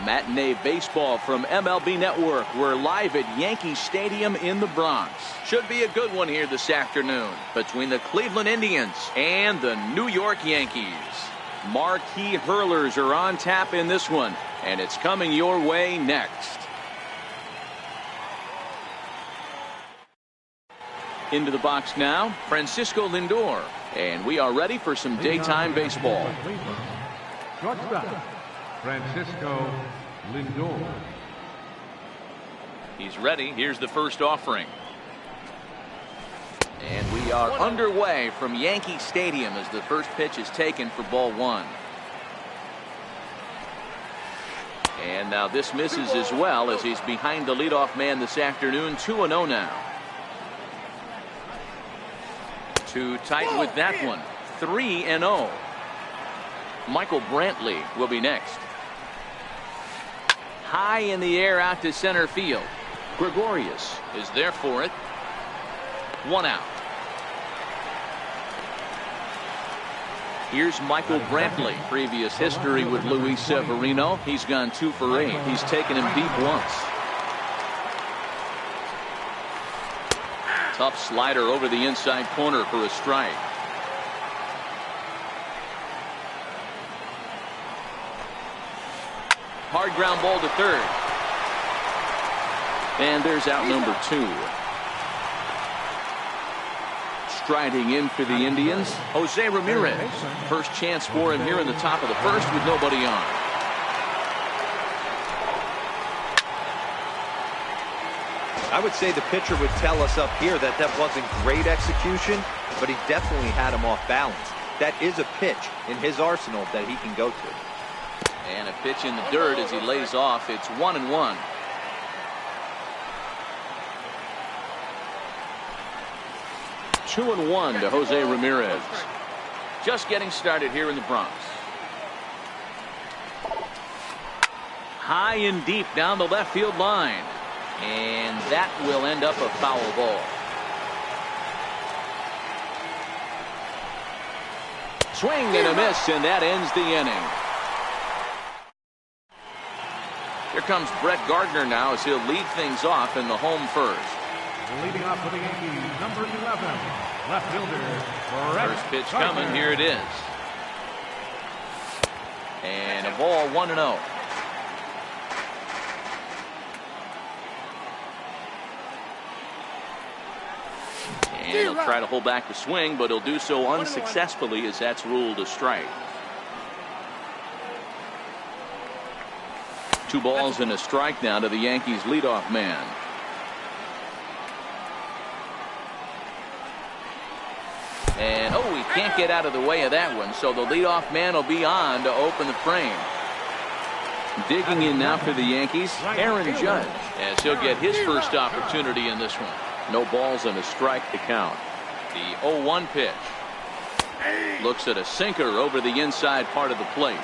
Matinee baseball from MLB Network. We're live at Yankee Stadium in the Bronx. Should be a good one here this afternoon between the Cleveland Indians and the New York Yankees. Marquee hurlers are on tap in this one, and it's coming your way next. Into the box now, Francisco Lindor, and we are ready for some daytime baseball. Francisco Lindor. He's ready. Here's the first offering. And we are underway from Yankee Stadium as the first pitch is taken for ball one. And now this misses as well as he's behind the leadoff man this afternoon. 2-0 now. Too tight with that one. 3-0. Michael Brantley will be next. High in the air out to center field. Gregorius is there for it. 1 out. Here's Michael Brantley. Previous history with Luis Severino. He's gone 2 for 8. He's taken him deep once. Tough slider over the inside corner for a strike. Hard ground ball to third. And there's out number 2. Striding in for the Indians, Jose Ramirez. First chance for him here in the top of the first with nobody on. I would say the pitcher would tell us up here that that wasn't great execution, but he definitely had him off balance. That is a pitch in his arsenal that he can go to. And a pitch in the dirt as he lays off. It's 1-1. Two and 1 to Jose Ramirez. Just getting started here in the Bronx. High and deep down the left field line. And that will end up a foul ball. Swing and a miss, and that ends the inning. Here comes Brett Gardner now as he'll lead things off in the home first. Leading off for the Yankees, number 11, left fielder, Brett First pitch coming. Here it is. And a ball 1-0. And he'll try to hold back the swing, but he'll do so unsuccessfully as that's ruled a strike. 2 balls and a strike now to the Yankees leadoff man. And he can't get out of the way of that one, so the leadoff man will be on to open the frame. Digging in now for the Yankees, Aaron Judge, as he'll get his first opportunity in this one. No balls and a strike to count. The 0-1 pitch. Looks at a sinker over the inside part of the plate.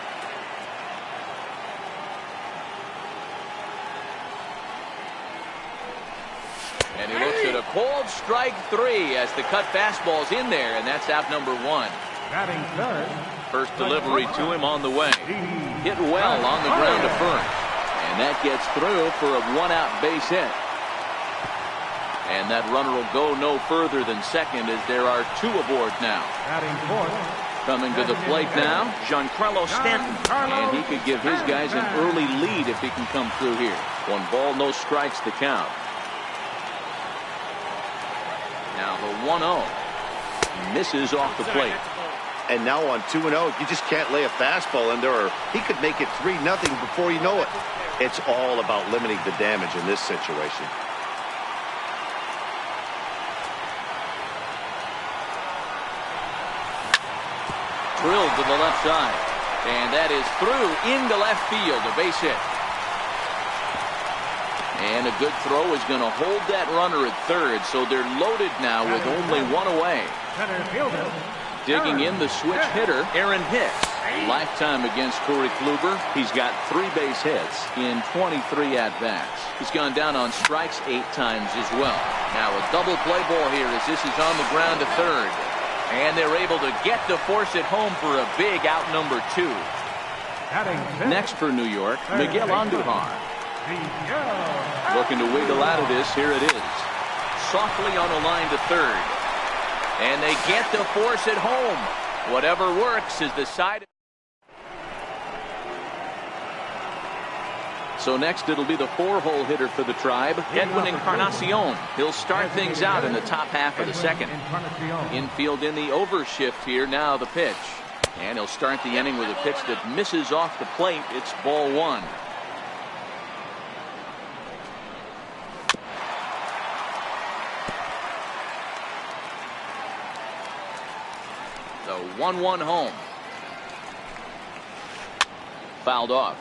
And he looks at a cold strike 3 as the cut fastball's in there, and that's out number 1. batting third. First delivery to him on the way. Hit well on the ground to first. And that gets through for a 1-out base hit. And that runner will go no further than second as there are 2 aboard now. Batting fourth. Coming to the plate now, Giancarlo Stanton. And he could give his guys an early lead if he can come through here. 1 ball, no strikes to count. Now the 1-0. Misses off the plate. And now on 2-0, you just can't lay a fastball in there, or he could make it 3-0 before you know it. It's all about limiting the damage in this situation. Drilled to the left side. And that is through into left field. A base hit. And a good throw is going to hold that runner at third. So they're loaded now with only 1 away. Center fielder. Digging in the switch hitter, Aaron Hicks. Lifetime against Corey Kluber. He's got 3 base hits in 23 at-bats. He's gone down on strikes 8 times as well. Now a double play ball here as this is on the ground to third. And they're able to get to force it home for a big out number 2. Next for New York, Miguel Andujar. Looking to wiggle out of this. Here it is. Softly on the line to third. And they get to force it home. Whatever works is the side. So next it'll be the 4-hole hitter for the Tribe, Edwin Encarnacion. He'll start things out in the top half of the second. Infield in the overshift here. Now the pitch. And he'll start the inning with a pitch that misses off the plate. It's ball one. The 1-1 home. Fouled off.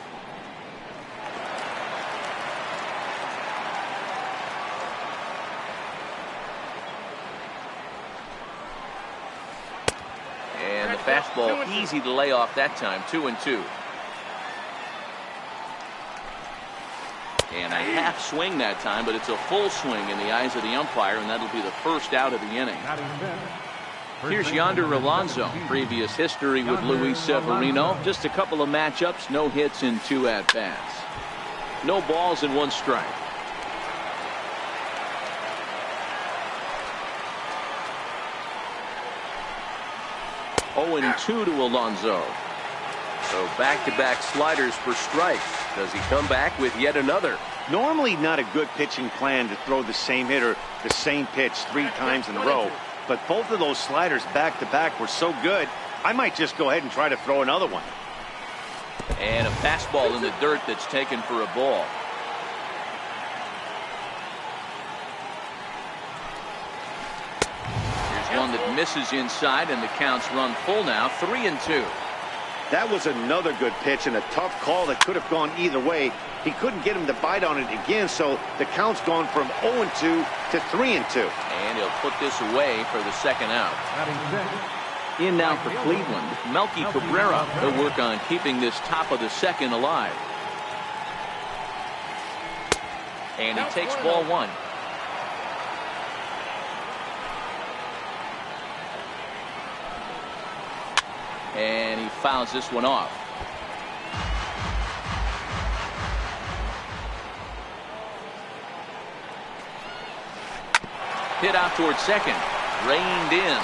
And the fastball easy to lay off that time. 2-2. And a half swing that time, but it's a full swing in the eyes of the umpire, and that'll be the first out of the inning. Here's Yonder Alonso. Previous history with Luis Severino. Just a couple of matchups, no hits in 2 at-bats. No balls and 1 strike. Oh, 2 to Alonso. So back-to-back sliders for strikes. Does he come back with yet another? Normally not a good pitching plan to throw the same hitter the same pitch 3 times in a row. But both of those sliders back-to-back were so good, I might just go ahead and try to throw another one. And a fastball in the dirt that's taken for a ball. Here's one that misses inside, and the count's run full now. 3-2. That was another good pitch and a tough call that could have gone either way. He couldn't get him to bite on it again, so the count's gone from 0-2 to 3-2. And he'll put this away for the second out. In now for Cleveland, Melky Cabrera. He'll work on keeping this top of the second alive. And he takes ball one. And he fouls this one off. Hit out towards second. Reined in.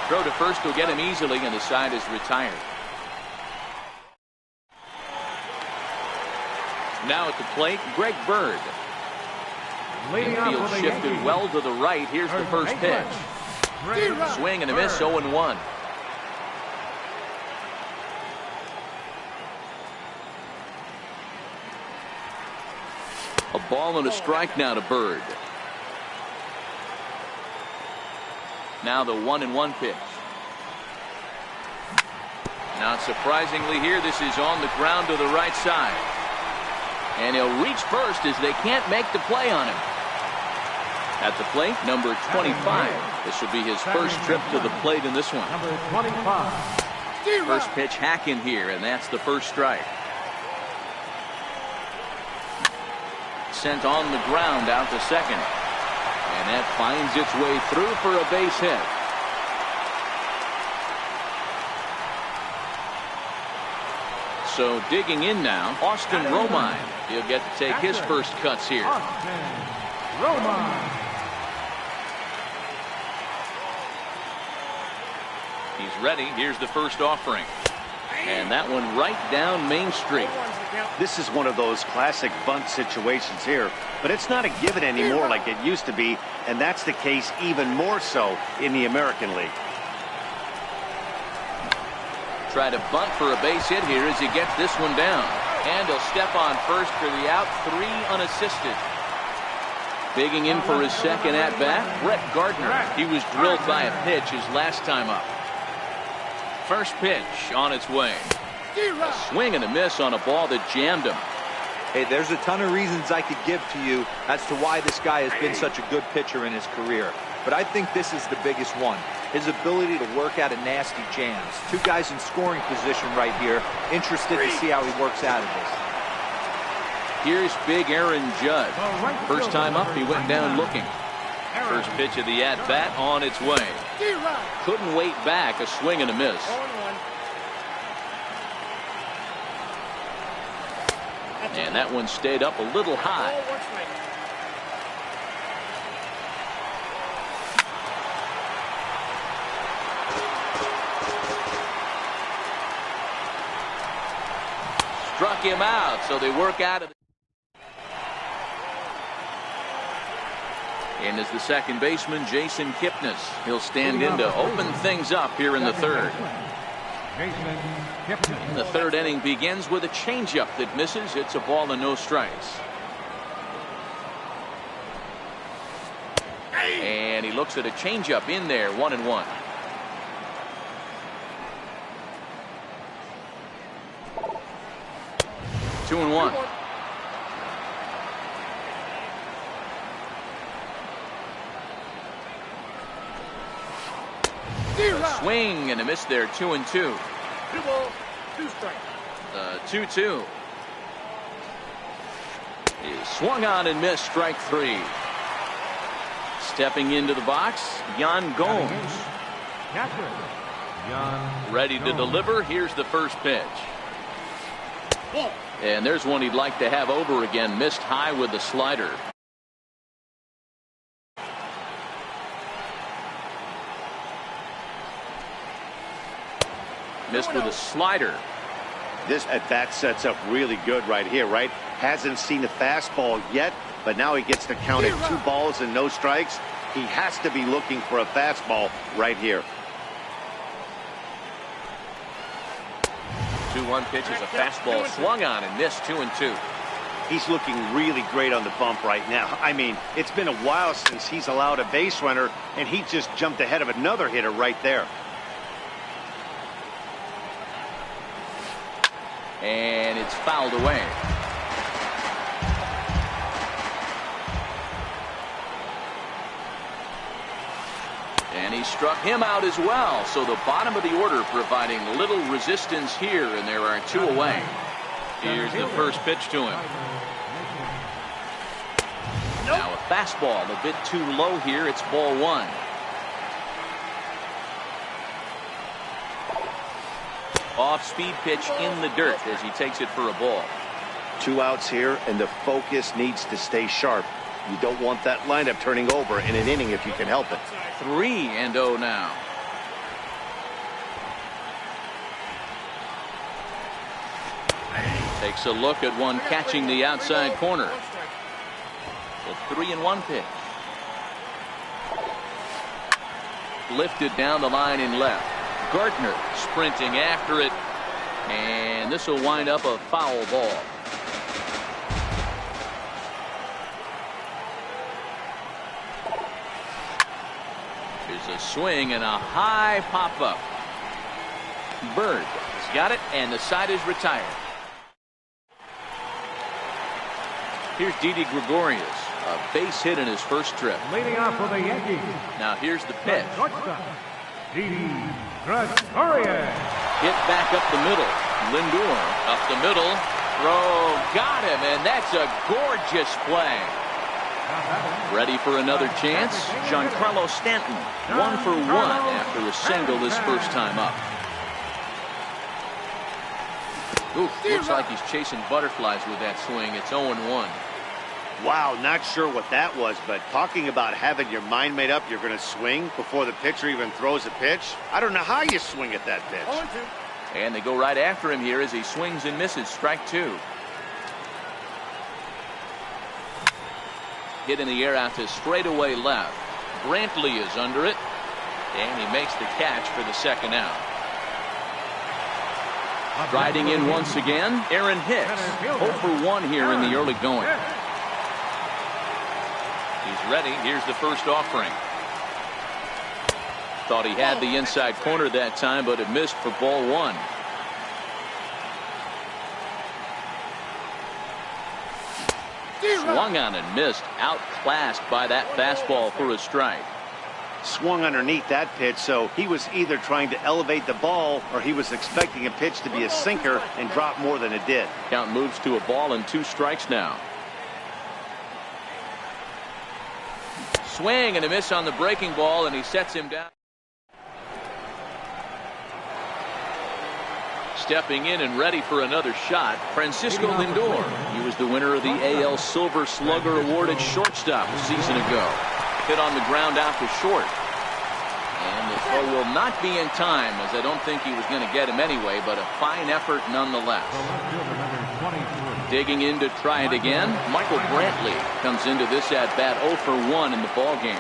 Throw to first will get him easily, and the side is retired. Now at the plate, Greg Bird. Infield shifted well to the right. Here's the first pitch. Swing and a miss, 0-1. A ball and a strike now to Bird. Now the 1-1 pitch. Not surprisingly here, this is on the ground to the right side. And he'll reach first as they can't make the play on him. At the plate, number 25. This will be his first trip to the plate in this one. Number 25. First pitch hack in here, and that's the first strike. Sent on the ground out to second. And that finds its way through for a base hit. So digging in now, Austin Romine. He'll get to take his first cuts here. He's ready. Here's the first offering. And that one right down Main Street. This is one of those classic bunt situations here, but it's not a given anymore like it used to be, and that's the case even more so in the American League. Try to bunt for a base hit here as he gets this one down. And he'll step on first for the out, 3 unassisted. Digging in for his second at-bat, Brett Gardner. He was drilled by a pitch his last time up. First pitch on its way. A swing and a miss on a ball that jammed him. Hey, there's a ton of reasons I could give to you as to why this guy has been such a good pitcher in his career. But I think this is the biggest one. His ability to work out of nasty jams. 2 guys in scoring position right here. Interested to see how he works out of this. Here's big Aaron Judge. First time up, he went down looking. First pitch of the at-bat on its way. Couldn't wait back. A swing and a miss. And that one stayed up a little high. Struck him out, so they work out of it. And as the second baseman, Jason Kipnis. He'll stand in to open things up here in the third. And the third inning begins with a changeup that misses. It's a ball and no strikes. And he looks at a changeup in there, 1-1. Two and one. Swing and a miss there, 2-2. 2 balls, 2 strikes. 2-2. He swung on and missed, strike 3. Stepping into the box, Yan Gomes. Ready to deliver. Here's the first pitch. And there's one he'd like to have over again. Missed high with the slider. Missed with a slider. This at bat sets up really good right here, right? Hasn't seen a fastball yet, but now he gets to count at 2 balls and no strikes. He has to be looking for a fastball right here. 2-1 pitch is a fastball swung on and missed, 2-2. He's looking really great on the bump right now. I mean, it's been a while since he's allowed a base runner, and he just jumped ahead of another hitter right there. And it's fouled away. And he struck him out as well. So the bottom of the order providing little resistance here, and there are 2 away. Here's the first pitch to him. Now a fastball a bit too low here. It's ball 1. Off-speed pitch in the dirt as he takes it for a ball. 2 outs here, and the focus needs to stay sharp. You don't want that lineup turning over in an inning if you can help it. 3-0 now. Takes a look at one catching the outside corner. The 3-1 pitch. Lifted down the line in left. Gardner sprinting after it, and this will wind up a foul ball. Here's a swing and a high pop-up. Bird has got it, and the side is retired. Here's Didi Gregorius, a base hit in his first trip. Leading off for the Yankees. Now here's the pitch. Didi Gregorius. Hit back up the middle. Lindor up the middle. Throw got him, and that's a gorgeous play. Ready for another chance? Giancarlo Stanton, 1 for 1 after a single his first time up. Oof, looks like he's chasing butterflies with that swing. It's 0-1. Wow, not sure what that was, but talking about having your mind made up you're going to swing before the pitcher even throws a pitch. I don't know how you swing at that pitch. And they go right after him here as he swings and misses. Strike 2. Hit in the air out to straightaway left. Brantley is under it, and he makes the catch for the second out. Riding in once again, Aaron Hicks, 0 for 1 here in the early going. He's ready. Here's the first offering. Thought he had the inside corner that time, but it missed for ball 1. Swung on and missed. Outclassed by that fastball for a strike. Swung underneath that pitch, so he was either trying to elevate the ball or he was expecting a pitch to be a sinker and drop more than it did. Count moves to a ball and 2 strikes now. Swing and a miss on the breaking ball, and he sets him down. Stepping in and ready for another shot, Francisco Lindor. He was the winner of the AL Silver Slugger Award at shortstop a season ago. Hit on the ground out to short. And the throw will not be in time, as I don't think he was going to get him anyway, but a fine effort nonetheless. Digging in to try it again, Michael Brantley comes into this at-bat 0 for 1 in the ballgame.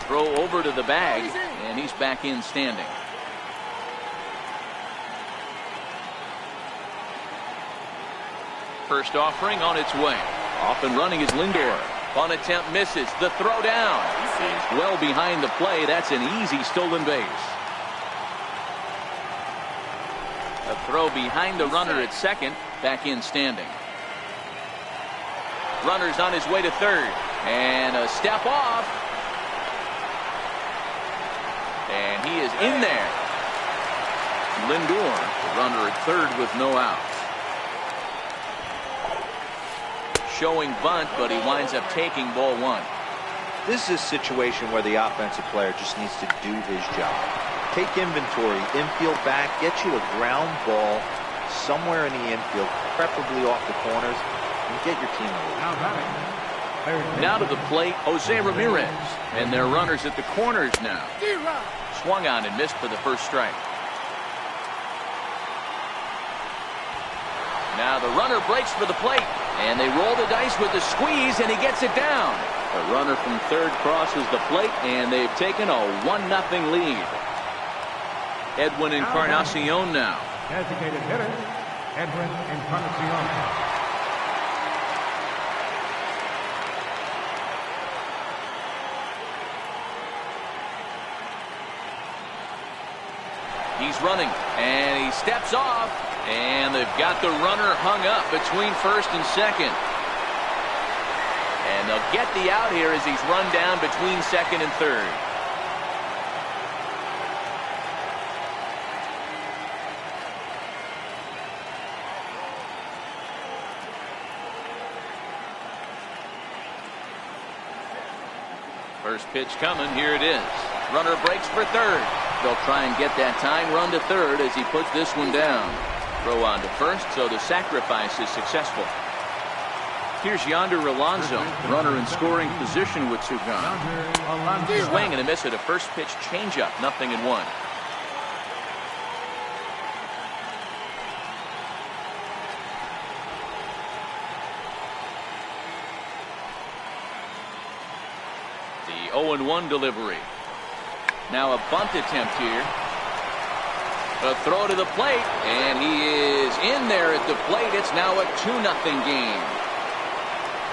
Throw over to the bag, and he's back in standing. First offering on its way. Off and running is Lindor. Fun attempt misses. The throw down. He's well behind the play. That's an easy stolen base. A throw behind the runner at second. Back in standing. Runner's on his way to third. And a step off. And he is in there. Lindor, the runner at third with no outs. Showing bunt, but he winds up taking ball one. This is a situation where the offensive player just needs to do his job. Take inventory, infield back, get you a ground ball somewhere in the infield, preferably off the corners, and get your team moving. Now to the plate, Jose Ramirez. And their runners at the corners now. Swung on and missed for the first strike. Now the runner breaks for the plate, and they roll the dice with the squeeze, and he gets it down. The runner from third crosses the plate, and they've taken a 1-0 lead. Edwin Encarnacion now. Designated hitter, Edwin Encarnacion. He's running, and he steps off, and they've got the runner hung up between first and second. And they'll get the out here as he's run down between second and third. First pitch coming. Here it is. Runner breaks for third. They'll try and get that tying run to third as he puts this one down. Throw on to first, so the sacrifice is successful. Here's Yonder Alonso, runner in scoring position with two gone. Swing and a miss at a first pitch changeup, 0-1. The 0-1 delivery. Now a bunt attempt here. A throw to the plate, and he is in there at the plate. It's now a 2-0 game.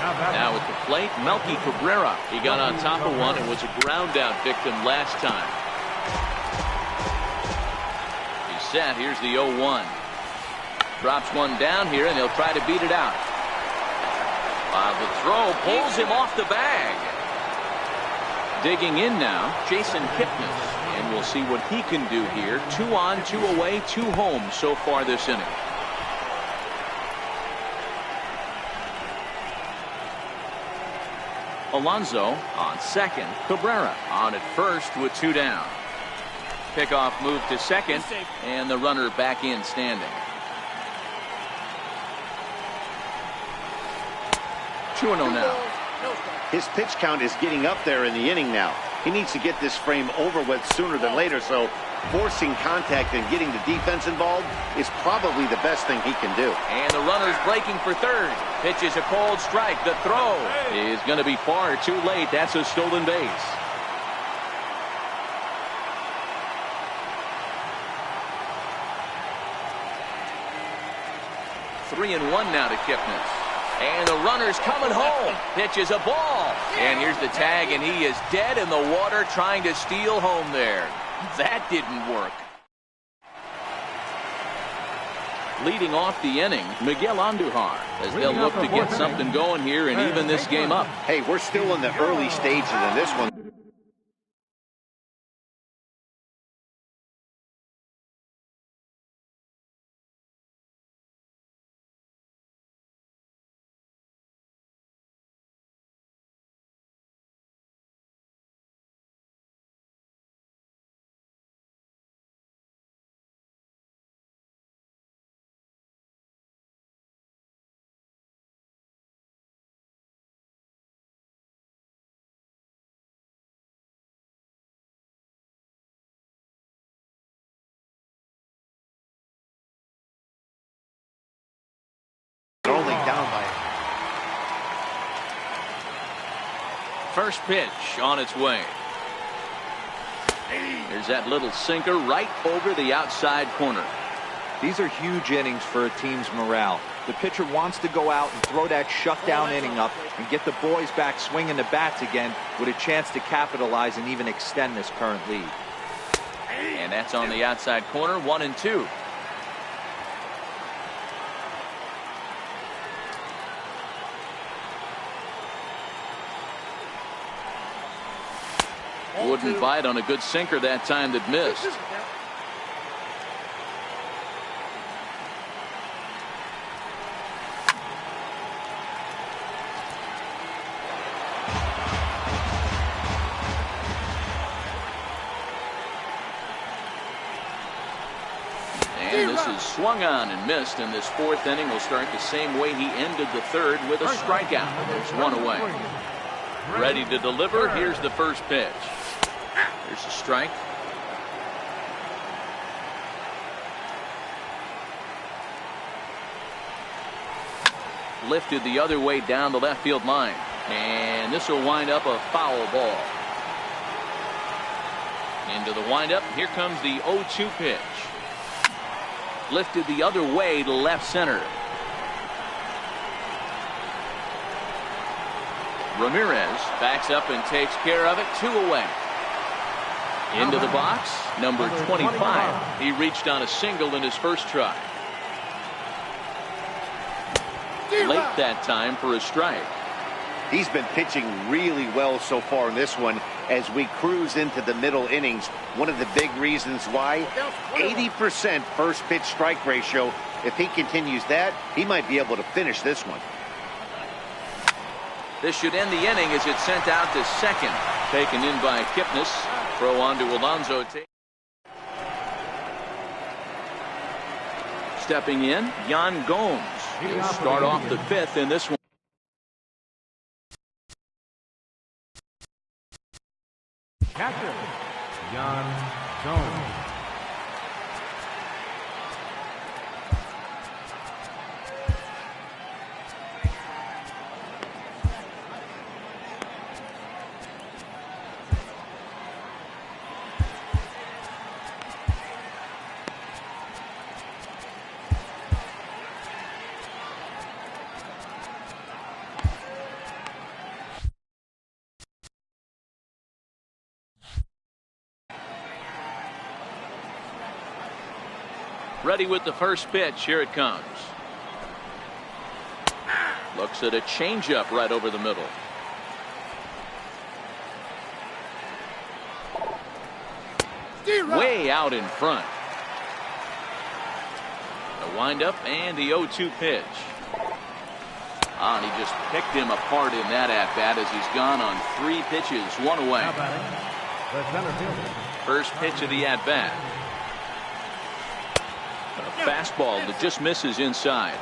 Now at the plate, Melky Cabrera. He got on top of one and was a ground out victim last time. He's set. Here's the 0-1. Drops one down here, and they'll try to beat it out. While the throw pulls him off the bag. Digging in now, Jason Kipnis, and we'll see what he can do here. 2 on, 2 away, 2 home so far this inning. Alonso on second, Cabrera on at first with 2 down. Pickoff move to second, and the runner back in standing. 2-0 now. His pitch count is getting up there in the inning now. He needs to get this frame over with sooner than later, so forcing contact and getting the defense involved is probably the best thing he can do. And the runner's breaking for third. Pitches a cold strike. The throw is going to be far too late. That's a stolen base. Three and one now to Kipnis. And the runner's coming home. Pitches a ball. And here's the tag, and he is dead in the water trying to steal home there. That didn't work. Leading off the inning, Miguel Andujar, as they'll look to get something going here and even this game up. Hey, we're still in the early stages in this one. First pitch on its way. There's that little sinker right over the outside corner. These are huge innings for a team's morale. The pitcher wants to go out and throw that shutdown inning up and get the boys back swinging the bats again with a chance to capitalize and even extend this current lead. And that's on the outside corner, 1-2. Wouldn't bite on a good sinker that time that missed. And this is swung on and missed, and this fourth inning will start the same way he ended the third, with a strikeout. There's one away. Ready to deliver. Here's the first pitch. There's a strike. Lifted the other way down the left field line. And this will wind up a foul ball. Into the windup. Here comes the 0-2 pitch. Lifted the other way to left center. Ramirez backs up and takes care of it. 2 away. Into the box, number 25. He reached on a single in his first try. Late that time for a strike. He's been pitching really well so far in this one as we cruise into the middle innings. One of the big reasons why, 80% first pitch strike ratio. If he continues that, he might be able to finish this one. This should end the inning as it's sent out to second. Taken in by Kipnis. Throw on to Alonso. Stepping in, Yan Gomes. He'll start off the fifth in this one. Catcher, Yan Gomes. Ready with the first pitch. Here it comes. Looks at a changeup right over the middle. Way out in front. The windup and the 0-2 pitch. And he just picked him apart in that at-bat as he's gone on 3 pitches, 1 away. First pitch of the at-bat. A fastball that just misses inside.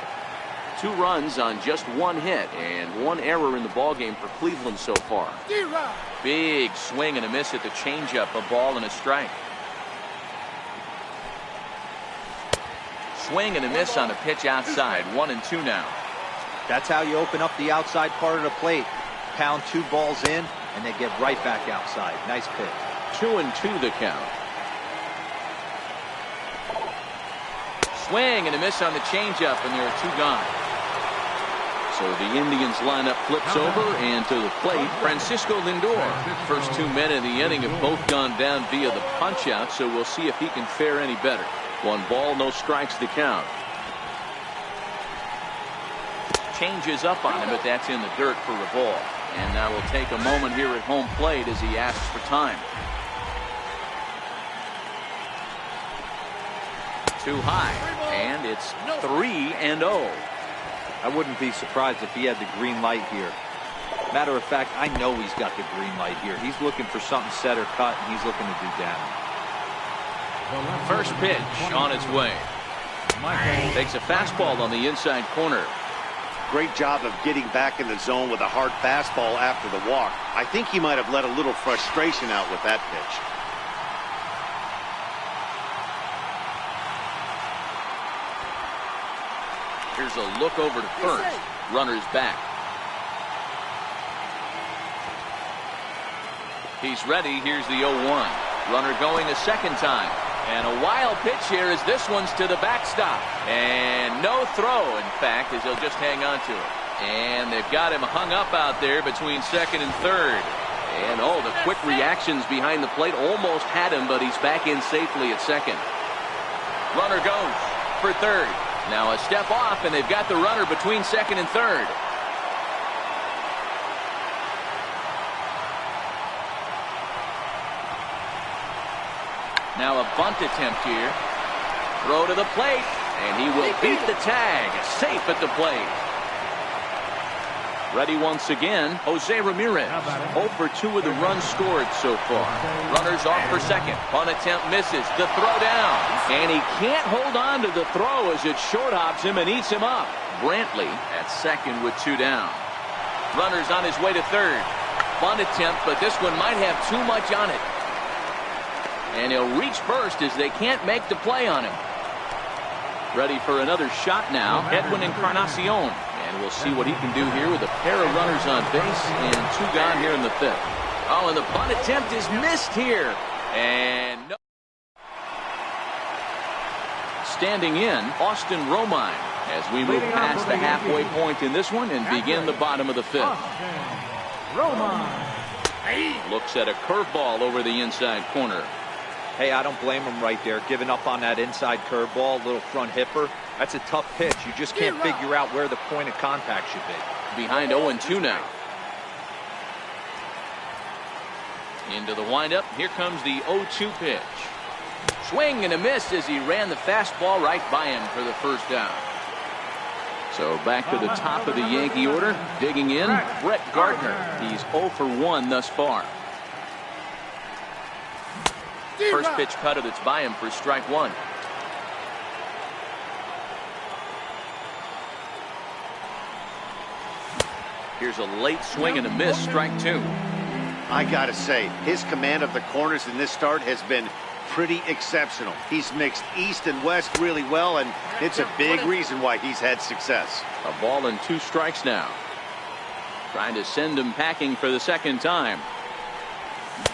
2 runs on just 1 hit and 1 error in the ballgame for Cleveland so far. Big swing and a miss at the changeup, a ball and a strike. Swing and a miss on a pitch outside, 1-2 now. That's how you open up the outside part of the plate. Pound 2 balls in and they get right back outside. Nice pitch. 2-2 the count. Swing and a miss on the changeup, and there are 2 gone. So the Indians lineup flips over, and to the plate, Francisco Lindor. First 2 men in the inning have both gone down via the punch-out, so we'll see if he can fare any better. 1 ball, no strikes to count. Changes up on him, but that's in the dirt for a ball. And now we'll take a moment here at home plate as he asks for time. Too high, and it's 3-0. I wouldn't be surprised if he had the green light here. Matter of fact, I know he's got the green light here. He's looking for something set or cut, and he's looking to do damage. First pitch on its way. Takes a fastball on the inside corner. Great job of getting back in the zone with a hard fastball after the walk. I think he might have let a little frustration out with that pitch. Here's a look over to first. Runners back. He's ready. Here's the 0-1. Runner going a second time. And a wild pitch here as this one's to the backstop. And no throw, in fact, as he'll just hang on to it. And they've got him hung up out there between second and third. And, oh, the quick reactions behind the plate almost had him, but he's back in safely at second. Runner goes for third. Now a step off, and they've got the runner between second and third. Now a bunt attempt here. Throw to the plate, and he will beat the tag. Safe at the plate. Ready once again, Jose Ramirez. 0 for 2 with the runs scored so far. Runners off for second. Bunt attempt misses. The throw down. And he can't hold on to the throw as it short hops him and eats him up. Brantley at second with 2 down. Runners on his way to third. Bunt attempt, but this one might have too much on it. And he'll reach first as they can't make the play on him. Ready for another shot now, Edwin Encarnacion. And we'll see what he can do here with a pair of runners on base and 2 gone here in the 5th. Oh, and the bunt attempt is missed here. And no. Standing in, Austin Romine as we move past the halfway point in this one and begin the bottom of the 5th. Looks at a curveball over the inside corner. Hey, I don't blame him right there, giving up on that inside curveball, little front hipper. That's a tough pitch. You just can't figure out where the point of contact should be. Behind 0-2 now. Into the windup. Here comes the 0-2 pitch. Swing and a miss as he ran the fastball right by him for the first down. So back to the top of the Yankee order. Digging in, Brett Gardner. He's 0 for 1 thus far. First pitch cutter that's by him for strike 1. Here's a late swing and a miss, strike 2. I gotta say, his command of the corners in this start has been pretty exceptional. He's mixed east and west really well, and it's a big reason why he's had success. A ball and 2 strikes now. Trying to send him packing for the second time.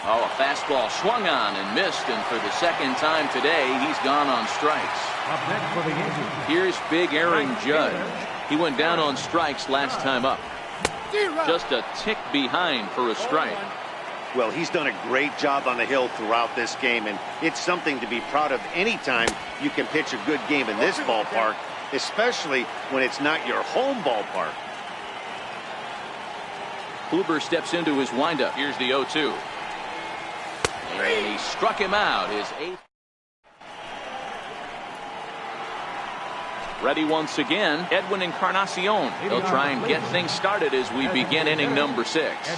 Oh, a fastball swung on and missed, and for the second time today, he's gone on strikes. Here's big Aaron Judge. He went down on strikes last time up. Just a tick behind for a strike. Well, he's done a great job on the hill throughout this game, and it's something to be proud of anytime you can pitch a good game in this ballpark, especially when it's not your home ballpark. Kluber steps into his windup. Here's the 0-2. And he struck him out, his 8th. Ready once again, Edwin Encarnacion. He'll try and get things started as we begin inning number 6.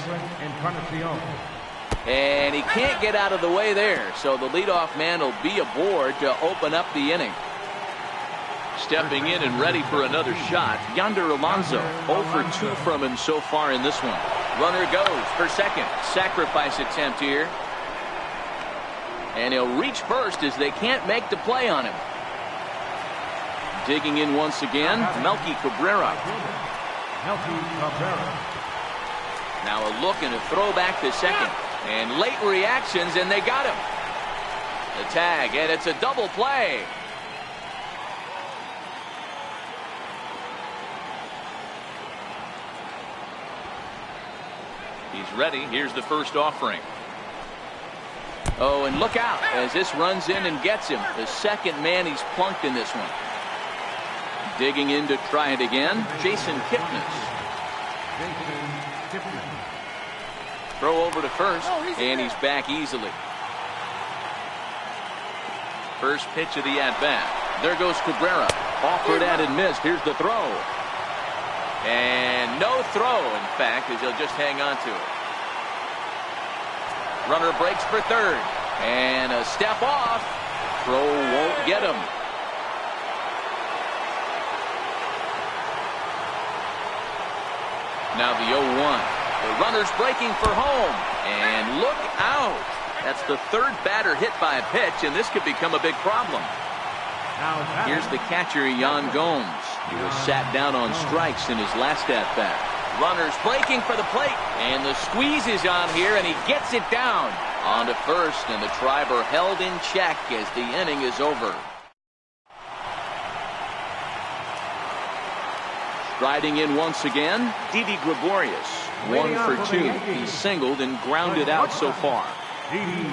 And he can't get out of the way there, so the leadoff man will be aboard to open up the inning. Stepping in and ready for another shot, Yonder Alonso. 0 for 2 from him so far in this one. Runner goes for second. Sacrifice attempt here. And he'll reach first as they can't make the play on him. Digging in once again, Melky Cabrera. Now a look and a throw back to second. And late reactions, and they got him. The tag, and it's a double play. He's ready. Here's the first offering. Oh, and look out as this runs in and gets him. The second man he's plunked in this one. Digging in to try it again, Jason Kipnis. Throw over to first, and he's back easily. First pitch of the at-bat. There goes Cabrera. Offered at and missed. Here's the throw. And no throw, in fact, as he'll just hang on to it. Runner breaks for third. And a step off. Throw won't get him. Now the 0-1. The runner's breaking for home. And look out. That's the third batter hit by a pitch, and this could become a big problem. Here's the catcher, Yan Gomes. He was sat down on strikes in his last at-bat. Runners breaking for the plate. And the squeeze is on here, and he gets it down. On to first, and the Triber held in check as the inning is over. Striding in once again, Didi Gregorius. 1 for 2. He singled and grounded out so far. Didi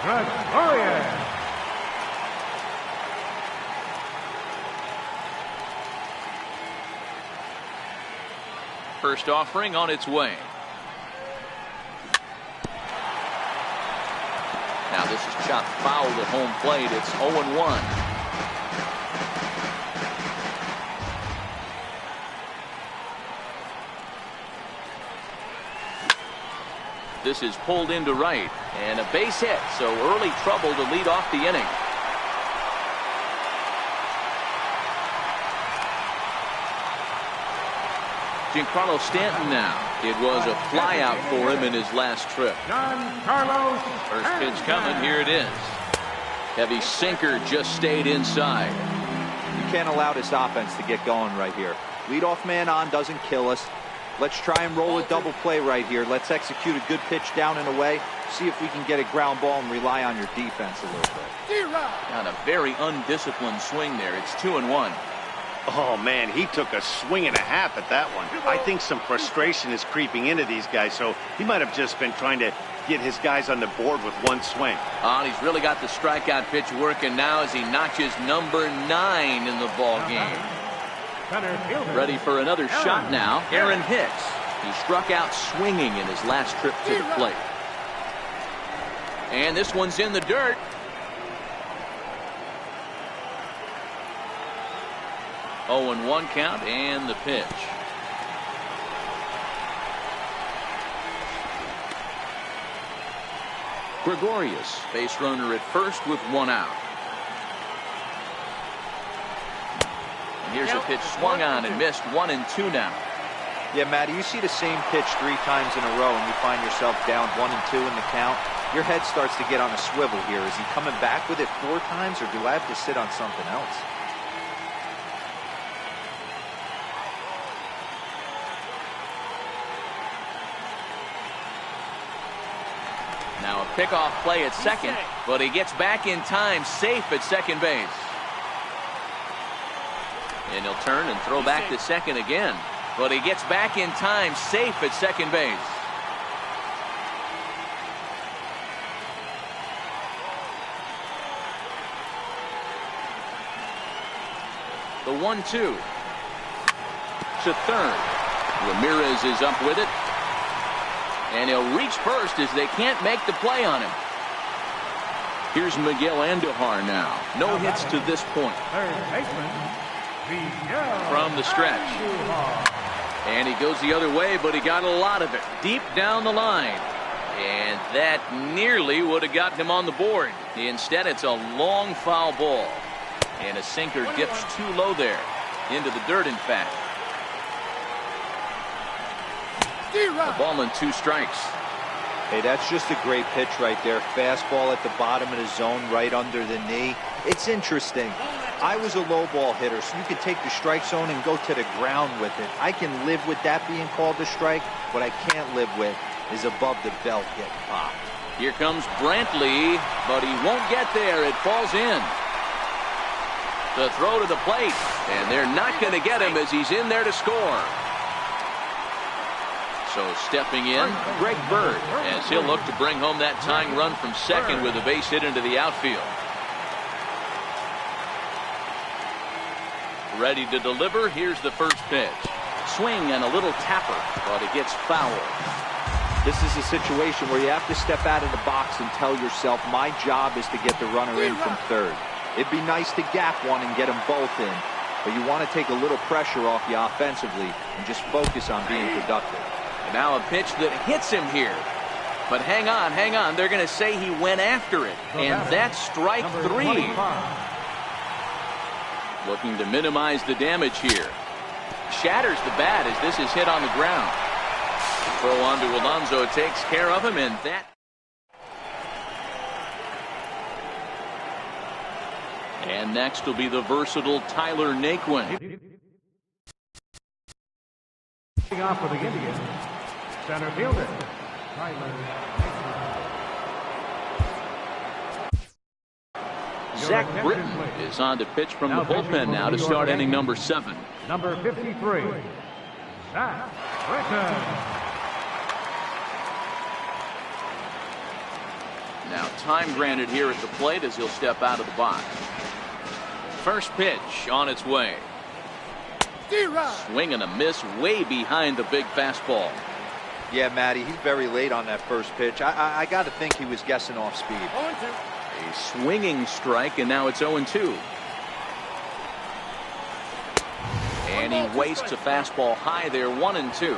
Gregorius. First offering on its way. Now this is chopped foul at home plate. It's 0-1. This is pulled into right, and a base hit, so early trouble to lead off the inning. Giancarlo Stanton now. It was a flyout for him in his last trip. First pitch coming, here it is. Heavy sinker just stayed inside. You can't allow this offense to get going right here. Leadoff man on doesn't kill us. Let's try and roll a double play right here. Let's execute a good pitch down and away. See if we can get a ground ball and rely on your defense a little bit. Got a very undisciplined swing there. It's 2-1. Oh, man, he took a swing and a half at that one. I think some frustration is creeping into these guys, so he might have just been trying to get his guys on the board with one swing. Oh, and he's really got the strikeout pitch working now as he notches number 9 in the ball game. Ready for another shot now. Aaron Hicks. He struck out swinging in his last trip to the plate. And this one's in the dirt. Oh, and 1 count and the pitch. Gregorius, base runner at first with 1 out. And here's a pitch swung on and missed. 1-2 now. Yeah, Matty, you see the same pitch 3 times in a row and you find yourself down 1-2 in the count. Your head starts to get on a swivel here. Is he coming back with it 4 times, or do I have to sit on something else? Now a pickoff play at second, but he gets back in time, safe at second base. And he'll turn and throw back to second again, but he gets back in time, safe at second base. The 1-2 to third. Ramirez is up with it. And he'll reach first as they can't make the play on him. Here's Miguel Andujar now. No hits to this point. From the stretch. And he goes the other way, but he got a lot of it deep down the line. And that nearly would have gotten him on the board. Instead, it's a long foul ball. And a sinker dips too low there. Into the dirt, in fact. A ball and 2 strikes. Hey, that's just a great pitch right there. Fastball at the bottom of the zone, right under the knee. It's interesting. I was a low ball hitter, so you could take the strike zone and go to the ground with it. I can live with that being called a strike. What I can't live with is above the belt getting popped. Here comes Brantley, but he won't get there. It falls in. The throw to the plate, and they're not going to get him as he's in there to score. So stepping in, Greg Bird, as he'll look to bring home that tying run from second with a base hit into the outfield. Ready to deliver. Here's the first pitch. Swing and a little tapper, but it gets foul. This is a situation where you have to step out of the box and tell yourself, my job is to get the runner in from third. It'd be nice to gap one and get them both in, but you want to take a little pressure off you offensively and just focus on being productive. And now a pitch that hits him here. But hang on. They're going to say he went after it. And that's strike 3. Looking to minimize the damage here. Shatters the bat as this is hit on the ground. Throw on to Alonso takes care of him, and that. And next will be the versatile Tyler Naquin. Leading off for the Indians, center fielder, Tyler. Zach Britton is on to pitch from the bullpen now to start inning number 7. Number 53, Zach Britton. Now time granted here at the plate as he'll step out of the box. First pitch on its way. Swing and a miss way behind the big fastball. Yeah, Matty, he's very late on that first pitch. I got to think he was guessing off speed. A swinging strike, and now it's 0-2. And he wastes a fastball high there, 1-2.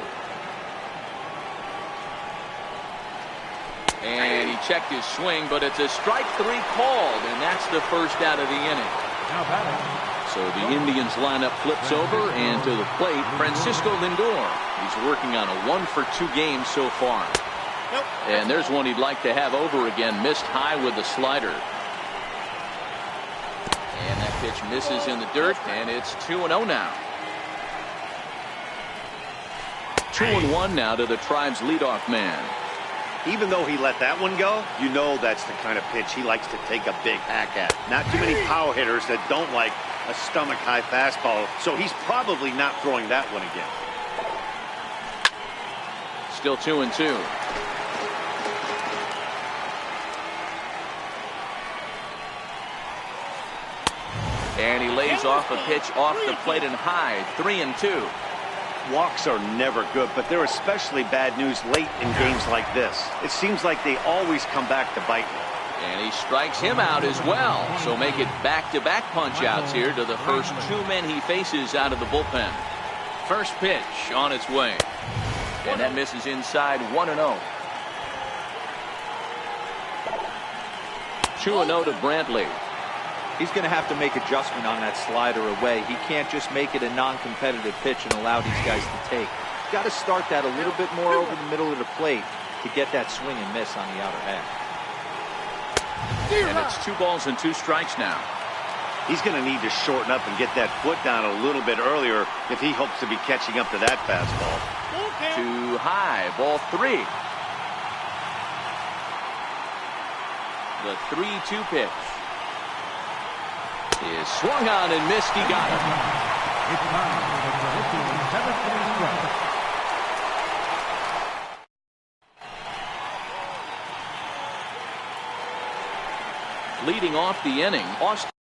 And he checked his swing, but it's a strike 3 called, and that's the first out of the inning. Now batting. So the Indians lineup flips over, and to the plate, Francisco Lindor. He's working on a 1-for-2 game so far. And there's one he'd like to have over again. Missed high with the slider. And that pitch misses in the dirt, and it's 2-0 now. 2-1 now to the Tribe's leadoff man. Even though he let that one go, you know that's the kind of pitch he likes to take a big hack at. Not too many power hitters that don't like a stomach-high fastball, so he's probably not throwing that one again. Still 2-2. And he lays off a pitch off the plate and high, 3-2. Walks are never good, but they're especially bad news late in games like this. It seems like they always come back to bite me. And he strikes him out as well. So make it back-to-back punch-outs here to the first 2 men he faces out of the bullpen. First pitch on its way. And that misses inside, 1-0. 2-0 to Brantley. He's going to have to make adjustment on that slider away. He can't just make it a non-competitive pitch and allow these guys to take. He's got to start that a little bit more over the middle of the plate to get that swing and miss on the outer half. And it's 2 balls and 2 strikes now. He's going to need to shorten up and get that foot down a little bit earlier if he hopes to be catching up to that fastball. Too high, ball 3. The 3-2 pitch is swung on and missed. He got it. It's time for the traditional 7th inning stretch. Leading off the inning, Austin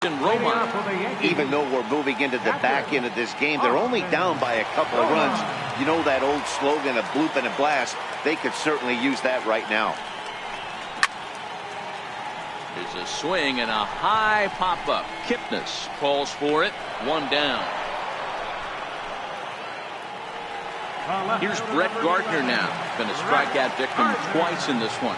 Even though we're moving into the back end of this game, they're only down by a couple of runs. You know that old slogan of bloop and a blast? They could certainly use that right now. There's a swing and a high pop-up. Kipnis calls for it. One down. Here's Brett Gardner now. Been a strikeout victim twice in this one.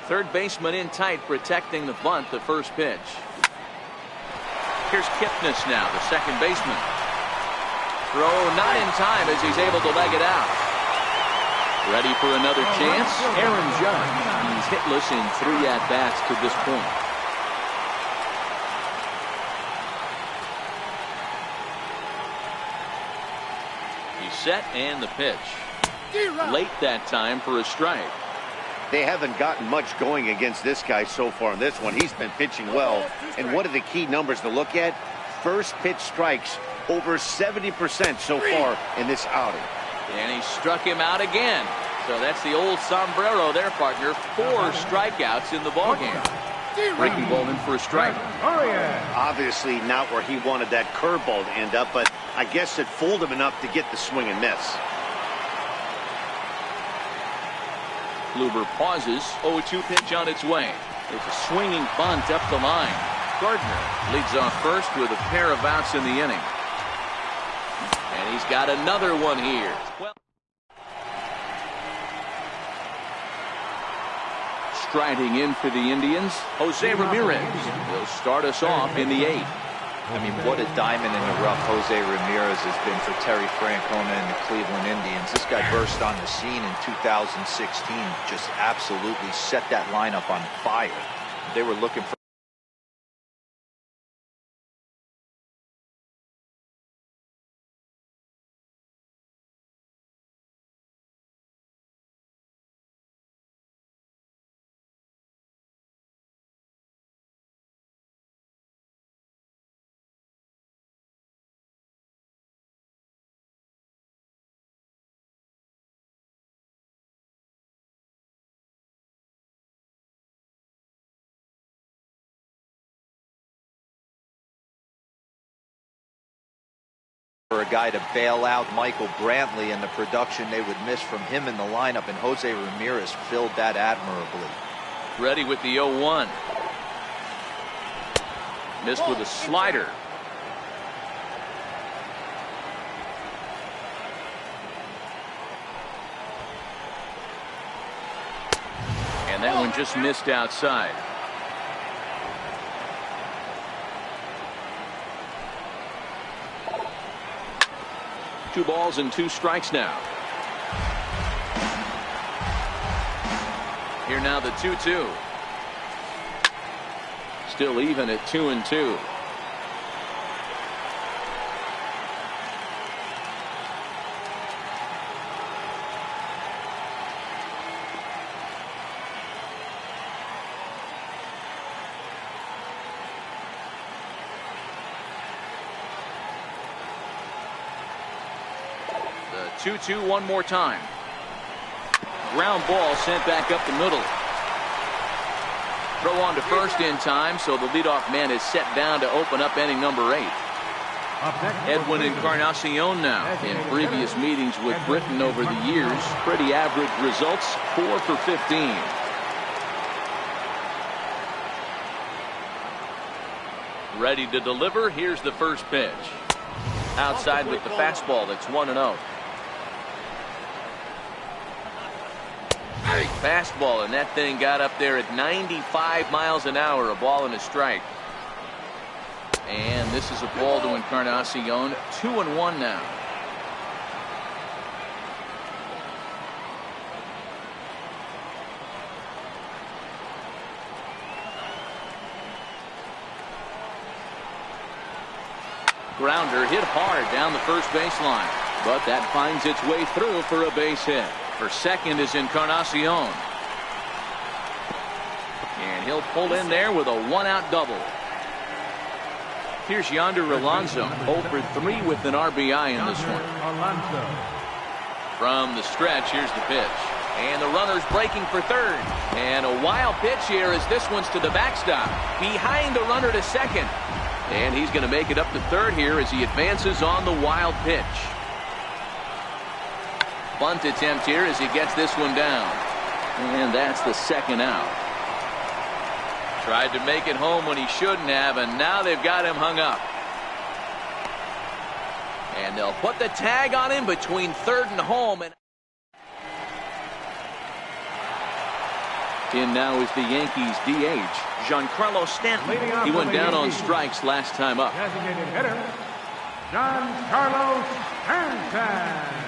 Third baseman in tight, protecting the bunt, the first pitch. Here's Kipnis now, the second baseman. Throw not in time as he's able to leg it out. Ready for another chance? Aaron Judge. He's hitless in 3 at-bats to this point. He's set and the pitch. Late that time for a strike. They haven't gotten much going against this guy so far in this one. He's been pitching well. And what are the key numbers to look at? First pitch strikes, over 70% so far in this outing. And he struck him out again. So that's the old sombrero there, partner. 4 strikeouts in the ballgame. Breaking ball in for a strike. Obviously not where he wanted that curveball to end up, but I guess it fooled him enough to get the swing and miss. Kluber pauses. 0-2 pitch on its way. There's a swinging bunt up the line. Gardner leads off first with a pair of outs in the inning. And he's got another one here. Well, striding in for the Indians, Jose Ramirez will start us off in the 8th. I mean, what a diamond in the rough Jose Ramirez has been for Terry Francona and the Cleveland Indians. This guy burst on the scene in 2016, just absolutely set that lineup on fire. They were looking for a guy to bail out Michael Brantley and the production they would miss from him in the lineup, and Jose Ramirez filled that admirably. Ready with the 0-1. Missed with a slider. And that one just missed outside. Two balls and 2 strikes now. Here now the 2-2. Still even at 2-2. The 2-2 one more time. Ground ball sent back up the middle. Throw on to first in time, so the leadoff man is set down to open up inning number 8. Edwin Encarnacion now. In previous meetings with Britain over the years, pretty average results, 4 for 15. Ready to deliver. Here's the first pitch. Outside with the fastball. That's 1-0. Fastball, and that thing got up there at 95 miles an hour. A ball and a strike. And this is a ball to Encarnacion. 2-1 now. Grounder hit hard down the first baseline, but that finds its way through for a base hit. For second is Encarnacion. And he'll pull in there with a 1-out double. Here's Yonder Alonso, 0 for 3 with an RBI in this one. Alonso. From the stretch, here's the pitch. And the runner's breaking for third. And a wild pitch here as this one's to the backstop. Behind the runner to second. And he's going to make it up to third here as he advances on the wild pitch. Bunt attempt here as he gets this one down. And that's the second out. Tried to make it home when he shouldn't have, and now they've got him hung up. And they'll put the tag on him between third and home. And in now is the Yankees DH, Giancarlo Stanton. He went down on strikes last time up. Designated hitter, Giancarlo Stanton.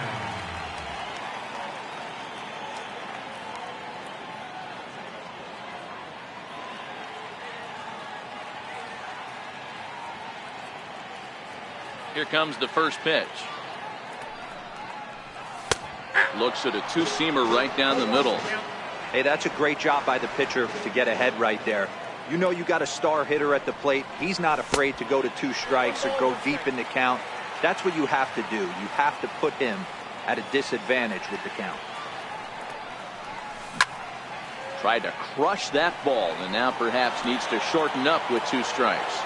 Here comes the first pitch. Looks at a two-seamer right down the middle. Hey, that's a great job by the pitcher to get ahead right there. You know you got a star hitter at the plate. He's not afraid to go to 2 strikes or go deep in the count. That's what you have to do. You have to put him at a disadvantage with the count. Tried to crush that ball, and now perhaps needs to shorten up with 2 strikes.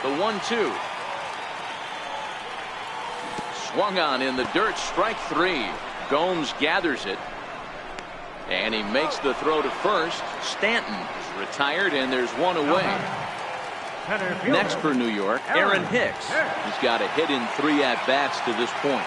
The 1-2. Swung on in the dirt, strike 3. Gomes gathers it. And he makes the throw to first. Stanton is retired, and there's 1 away. Next for New York, Aaron Hicks. He's got a hit in 3 at-bats to this point.